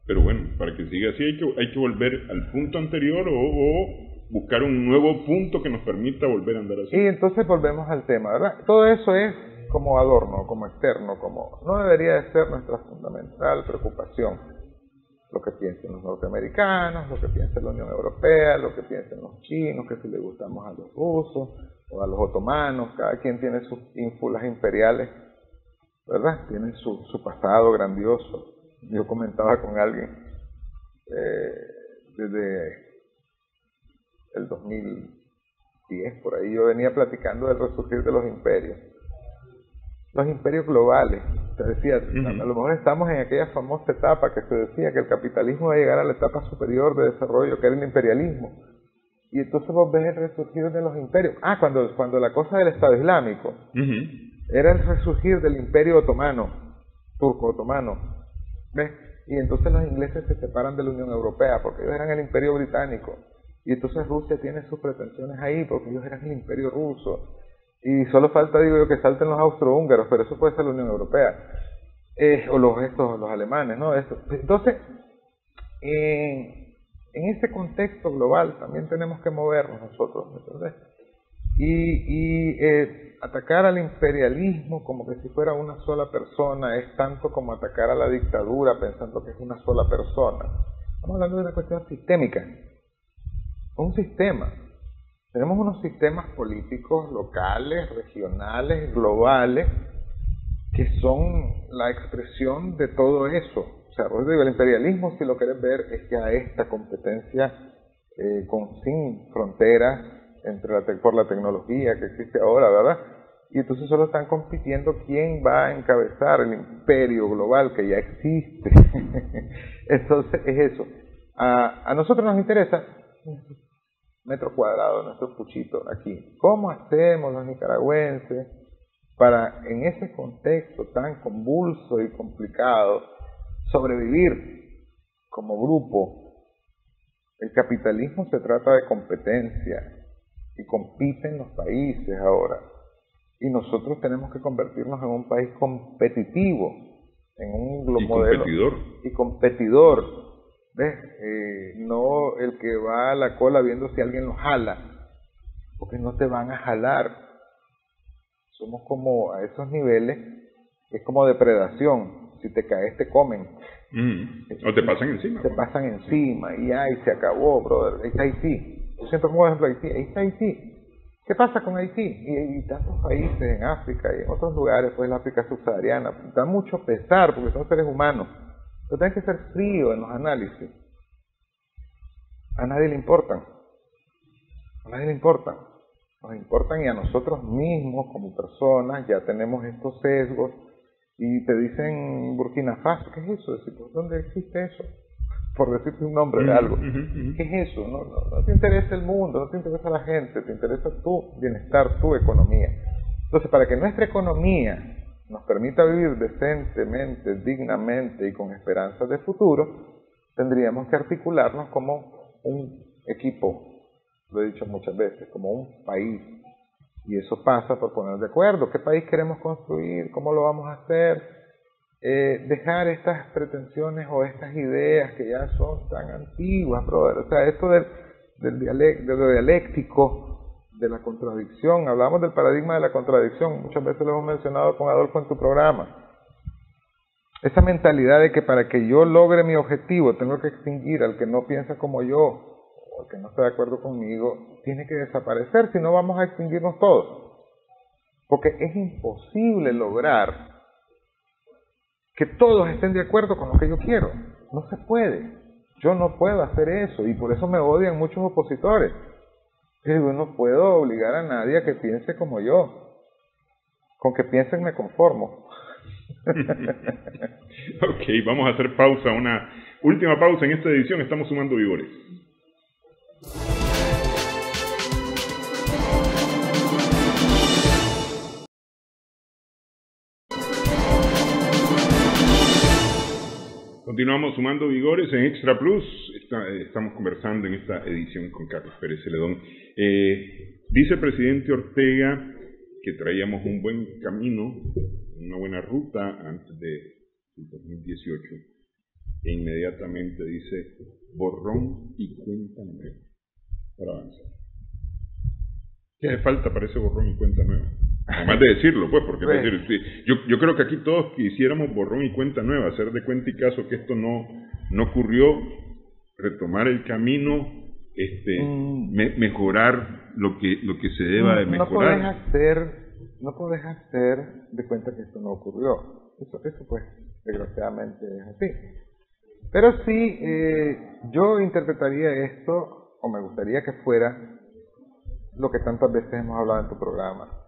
Pero bueno, para que siga así hay que volver al punto anterior o buscar un nuevo punto que nos permita volver a andar así. Y entonces volvemos al tema, ¿verdad? Todo eso es como adorno, como externo, como no debería de ser nuestra fundamental preocupación. Lo que piensen los norteamericanos, lo que piensa la Unión Europea, lo que piensen los chinos, que si le gustamos a los rusos o a los otomanos, cada quien tiene sus ínfulas imperiales, ¿verdad? Tiene su pasado grandioso. Yo comentaba con alguien desde el 2010, por ahí yo venía platicando del resurgir de los imperios globales. Te decía, a lo mejor estamos en aquella famosa etapa que se decía que el capitalismo va a llegar a la etapa superior de desarrollo, que era el imperialismo. Y entonces vos ves el resurgir de los imperios. Cuando la cosa del Estado Islámico era el resurgir del imperio otomano, turco-otomano. ¿Ves? Y entonces los ingleses se separan de la Unión Europea porque ellos eran el imperio británico. Y entonces Rusia tiene sus pretensiones ahí porque ellos eran el imperio ruso. Y solo falta, digo yo, que salten los austrohúngaros, pero eso puede ser la Unión Europea. O los alemanes, ¿no? Entonces, en ese contexto global también tenemos que movernos nosotros, ¿entendés? Y atacar al imperialismo como que si fuera una sola persona es tanto como atacar a la dictadura pensando que es una sola persona. Estamos hablando de una cuestión sistémica. Un sistema. Tenemos unos sistemas políticos locales, regionales, globales, que son la expresión de todo eso. O sea, pues digo, el imperialismo, si lo querés ver, es que a esta competencia sin fronteras por la tecnología que existe ahora, ¿verdad? Y entonces solo están compitiendo quién va a encabezar el imperio global que ya existe. Entonces es eso. A nosotros nos interesa metro cuadrado, nuestro puchito aquí. ¿Cómo hacemos los nicaragüenses para, en ese contexto tan convulso y complicado, sobrevivir como grupo? El capitalismo se trata de competencia y compiten los países ahora. Y nosotros tenemos que convertirnos en un país competitivo, en un modelo competidor. ¿Ves? No el que va a la cola viendo si alguien lo jala, porque no te van a jalar. Somos como a esos niveles, es como depredación. Si te caes te comen. O te pasan encima. Te pasan encima y ahí se acabó, brother. Ahí está Haití. Yo siempre como ejemplo Haití. Ahí está Haití. ¿Qué pasa con Haití? Y tantos países en África y en otros lugares, pues en la África subsahariana, da mucho pesar porque son seres humanos. Pero tenés que ser frío en los análisis. A nadie le importan. A nadie le importan. Nos importan y a nosotros mismos como personas ya tenemos estos sesgos. Y te dicen Burkina Faso, ¿qué es eso? ¿Dónde existe eso? Por decirte un nombre de algo. ¿Qué es eso? No te interesa el mundo, no te interesa la gente, te interesa tu bienestar, tu economía. Entonces, para que nuestra economía nos permita vivir decentemente, dignamente y con esperanzas de futuro, tendríamos que articularnos como un equipo, lo he dicho muchas veces, como un país. Y eso pasa por ponernos de acuerdo. ¿Qué país queremos construir? ¿Cómo lo vamos a hacer? Dejar estas pretensiones o estas ideas que ya son tan antiguas, brother. O sea, esto de lo dialéctico, de la contradicción. Hablamos del paradigma de la contradicción. Muchas veces lo hemos mencionado con Adolfo en tu programa. Esa mentalidad de que para que yo logre mi objetivo tengo que extinguir al que no piensa como yo o al que no está de acuerdo conmigo, tiene que desaparecer, si no vamos a extinguirnos todos. Porque es imposible lograr que todos estén de acuerdo con lo que yo quiero. No se puede. Yo no puedo hacer eso y por eso me odian muchos opositores. Yo digo, no puedo obligar a nadie a que piense como yo. Con que piensen me conformo. Ok, vamos a hacer pausa, una última pausa en esta edición. Estamos sumando vigores. Continuamos sumando vigores en Extra Plus. Estamos conversando en esta edición con Carlos Pérez Celedón. Dice el presidente Ortega que traíamos un buen camino, una buena ruta antes del 2018. E inmediatamente dice borrón y cuenta nueva para avanzar. ¿Qué hace falta para ese borrón y cuenta nueva? Además de decirlo, pues, porque es decir, yo creo que aquí todos quisiéramos borrón y cuenta nueva, hacer de cuenta y caso que esto no ocurrió, retomar el camino, mejorar lo que se deba de mejorar. No puedes hacer de cuenta que esto no ocurrió. Eso pues, desgraciadamente es así. Pero sí, yo interpretaría esto, o me gustaría que fuera lo que tantas veces hemos hablado en tu programa.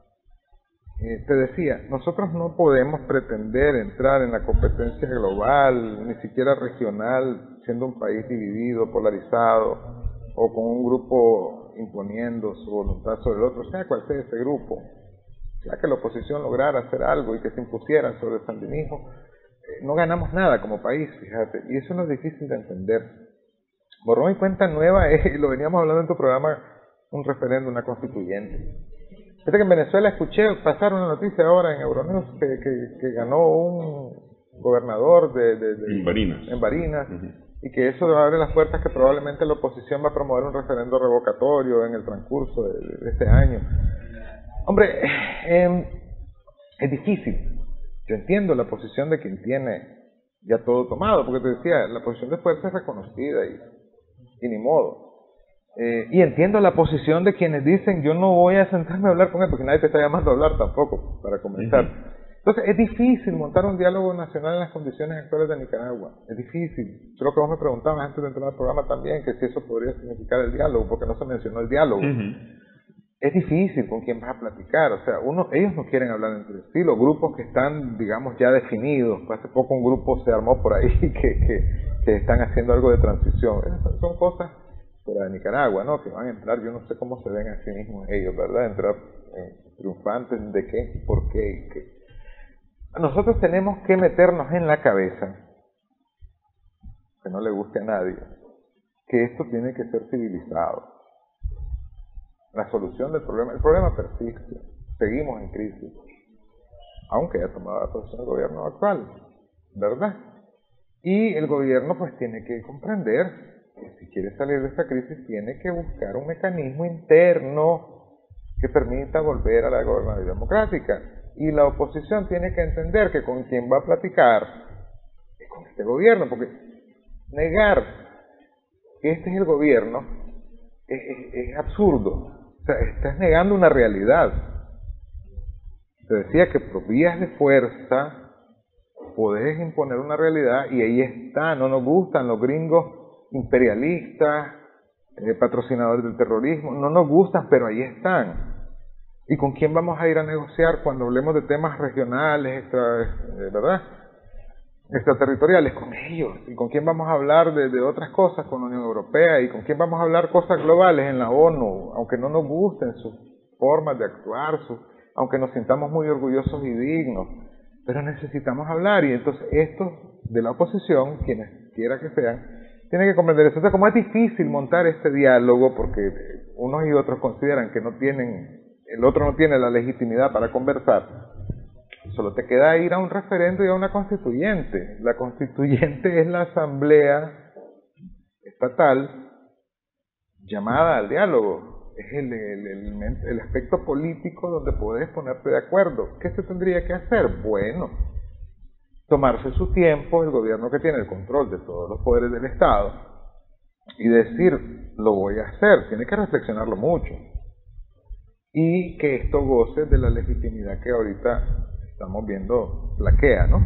Te decía, nosotros no podemos pretender entrar en la competencia global, ni siquiera regional, siendo un país dividido, polarizado, o con un grupo imponiendo su voluntad sobre el otro, sea cual sea ese grupo. Ya que la oposición lograra hacer algo y que se impusieran sobre el sandinismo, no ganamos nada como país, fíjate, y eso no es difícil de entender. Borrón y cuenta nueva es, lo veníamos hablando en tu programa, un referéndum, una constituyente. Fíjate que en Venezuela pasaron una noticia ahora en Euronews que ganó un gobernador en Barinas, y que eso abre las puertas que probablemente la oposición va a promover un referendo revocatorio en el transcurso de este año. Hombre, es difícil. Yo entiendo la posición de quien tiene ya todo tomado, porque te decía, la posición de fuerza es reconocida y ni modo. Y entiendo la posición de quienes dicen, yo no voy a sentarme a hablar con él, porque nadie te está llamando a hablar tampoco, para comenzar. Entonces, es difícil montar un diálogo nacional en las condiciones actuales de Nicaragua. Es difícil. Creo que vos me preguntabas antes de entrar al programa también, que si eso podría significar el diálogo, porque no se mencionó el diálogo. Es difícil con quién vas a platicar, o sea, ellos no quieren hablar entre sí, los grupos que están, digamos, ya definidos. Hace poco un grupo se armó por ahí que están haciendo algo de transición. Esas son cosas fuera de Nicaragua, ¿no? Que van a entrar, yo no sé cómo se ven a sí mismos ellos, ¿verdad? Entrar triunfantes de qué, por qué y qué. Nosotros tenemos que meternos en la cabeza, que no le guste a nadie, que esto tiene que ser civilizado. La solución del problema, el problema persiste, seguimos en crisis, aunque haya tomado la posición del gobierno actual, ¿verdad? Y el gobierno pues tiene que comprender que si quiere salir de esta crisis tiene que buscar un mecanismo interno que permita volver a la gobernabilidad democrática. Y la oposición tiene que entender que con quien va a platicar es con este gobierno, porque negar que este es el gobierno es absurdo. O sea, estás negando una realidad. Te decía que por vías de fuerza podés imponer una realidad y ahí está. No nos gustan los gringos imperialistas, patrocinadores del terrorismo, no nos gustan, pero ahí están. ¿Y con quién vamos a ir a negociar cuando hablemos de temas regionales, ¿verdad? Extraterritoriales? Con ellos. ¿Y con quién vamos a hablar de otras cosas con la Unión Europea? ¿Y con quién vamos a hablar cosas globales en la ONU? Aunque no nos gusten sus formas de actuar, aunque nos sintamos muy orgullosos y dignos, pero necesitamos hablar. Y entonces estos de la oposición, quienes quiera que sean, tienen que comprender eso. O sea, como es difícil montar este diálogo porque unos y otros consideran que el otro no tiene la legitimidad para conversar, solo te queda ir a un referendo y a una constituyente. La constituyente es la asamblea estatal llamada al diálogo. Es el aspecto político donde podés ponerte de acuerdo. ¿Qué se tendría que hacer? Bueno, tomarse su tiempo el gobierno que tiene el control de todos los poderes del Estado y decir, lo voy a hacer. Tiene que reflexionarlo mucho. Y que esto goce de la legitimidad que ahorita estamos viendo flaquea, ¿no?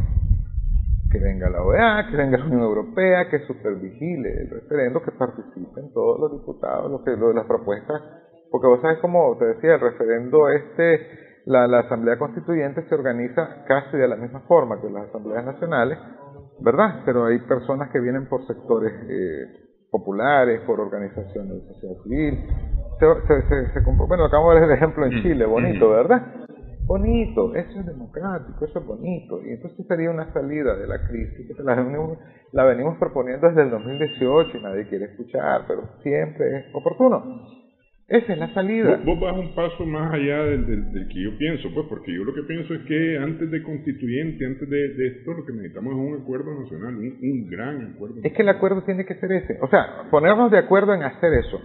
Que venga la OEA, que venga la Unión Europea, que supervigile el referendo, que participen todos los diputados, lo de las propuestas, porque vos sabes como te decía, el referendo la Asamblea Constituyente se organiza casi de la misma forma que las asambleas nacionales, ¿verdad? Pero hay personas que vienen por sectores populares, por organizaciones de sociedad civil. Bueno, acabamos de ver el ejemplo en Chile, bonito, ¿verdad? Bonito, eso es democrático, eso es bonito. Y entonces sería una salida de la crisis que la venimos proponiendo desde el 2018 y nadie quiere escuchar, pero siempre es oportuno. Esa es la salida. Vos vas un paso más allá del que yo pienso, pues, porque yo lo que pienso es que antes de constituyente, antes de esto, lo que necesitamos es un acuerdo nacional, un gran acuerdo nacional. Es que el acuerdo tiene que ser ese. O sea, ponernos de acuerdo en hacer eso.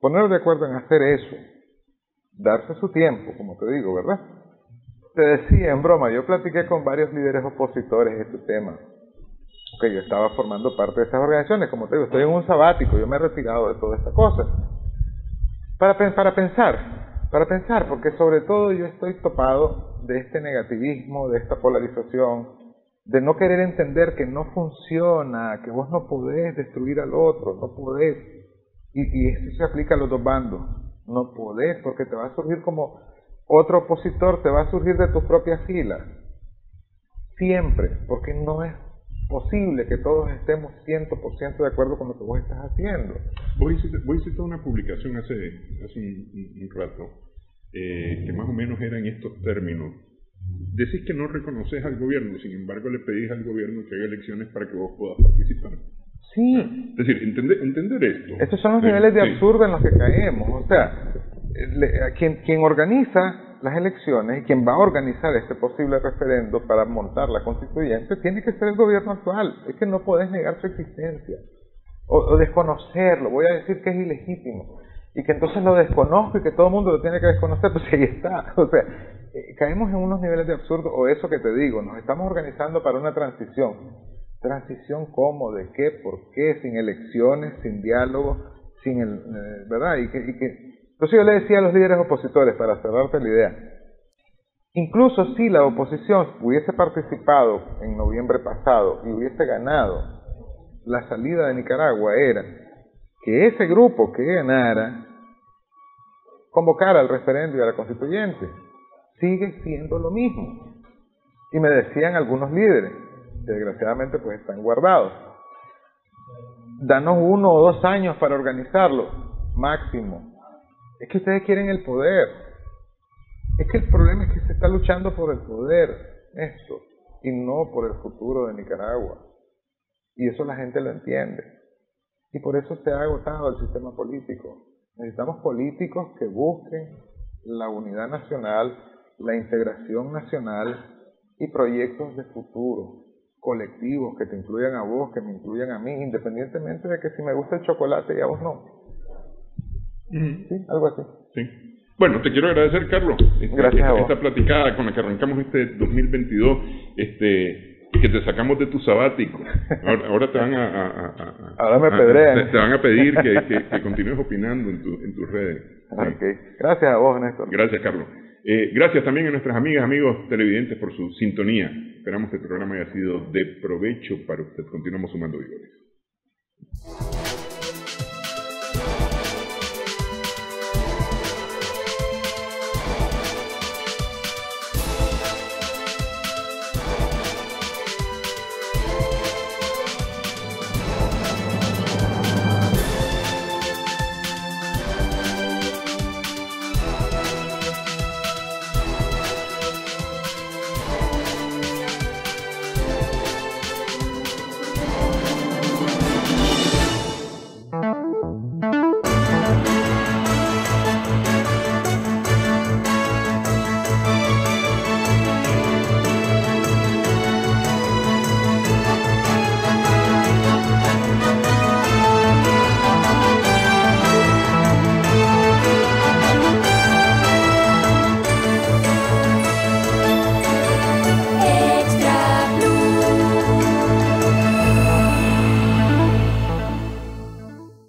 Ponernos de acuerdo en hacer eso. Darse su tiempo, como te digo, ¿verdad? Te decía en broma, yo platiqué con varios líderes opositores de este tema. Que yo estaba formando parte de estas organizaciones, como te digo, estoy en un sabático, yo me he retirado de toda esta cosa. Para pensar, porque sobre todo yo estoy topado de este negativismo, de esta polarización, de no querer entender que no funciona, que vos no podés destruir al otro, no podés, y esto se aplica a los dos bandos, no podés, porque te va a surgir como otro opositor, te va a surgir de tus propias filas, siempre, porque no es posible que todos estemos 100% de acuerdo con lo que vos estás haciendo. Vos hiciste una publicación hace un rato que más o menos era en estos términos. Decís que no reconoces al gobierno, sin embargo le pedís al gobierno que haga elecciones para que vos puedas participar. Sí. Es decir, entender esto. Estos son los niveles de absurdo en los que caemos. O sea, quien organiza las elecciones y quien va a organizar este posible referendo para montar la constituyente tiene que ser el gobierno actual. Es que no podés negar su existencia o desconocerlo. Voy a decir que es ilegítimo y que entonces lo desconozco y que todo el mundo lo tiene que desconocer, pues ahí está. O sea, caemos en unos niveles de absurdo, o eso que te digo, nos estamos organizando para una transición. ¿Transición cómo? ¿De qué? ¿Por qué? Sin elecciones, sin diálogo, sin ¿verdad? Entonces yo le decía a los líderes opositores, para cerrarte la idea, incluso si la oposición hubiese participado en noviembre pasado y hubiese ganado, la salida de Nicaragua era que ese grupo que ganara convocara al referendo y a la constituyente. Sigue siendo lo mismo. Y me decían algunos líderes, que desgraciadamente pues están guardados, danos 1 o 2 años para organizarlo, máximo. Es que ustedes quieren el poder. Es que el problema es que se está luchando por el poder, esto, y no por el futuro de Nicaragua. Y eso la gente lo entiende. Y por eso se ha agotado el sistema político. Necesitamos políticos que busquen la unidad nacional, la integración nacional y proyectos de futuro, colectivos que te incluyan a vos, que me incluyan a mí, independientemente de que si me gusta el chocolate y a vos no. Sí, algo así. Sí. Bueno, te quiero agradecer, Carlos, Gracias a vos. esta platicada con la que arrancamos este 2022, que te sacamos de tu sabático. Ahora te van ahora me pedrean. Te van a pedir que continúes opinando en tus redes. Okay. Gracias a vos, Néstor. Gracias, Carlos. Gracias también a nuestras amigas, amigos televidentes por su sintonía. Esperamos que el programa haya sido de provecho para usted. Continuamos sumando vigores.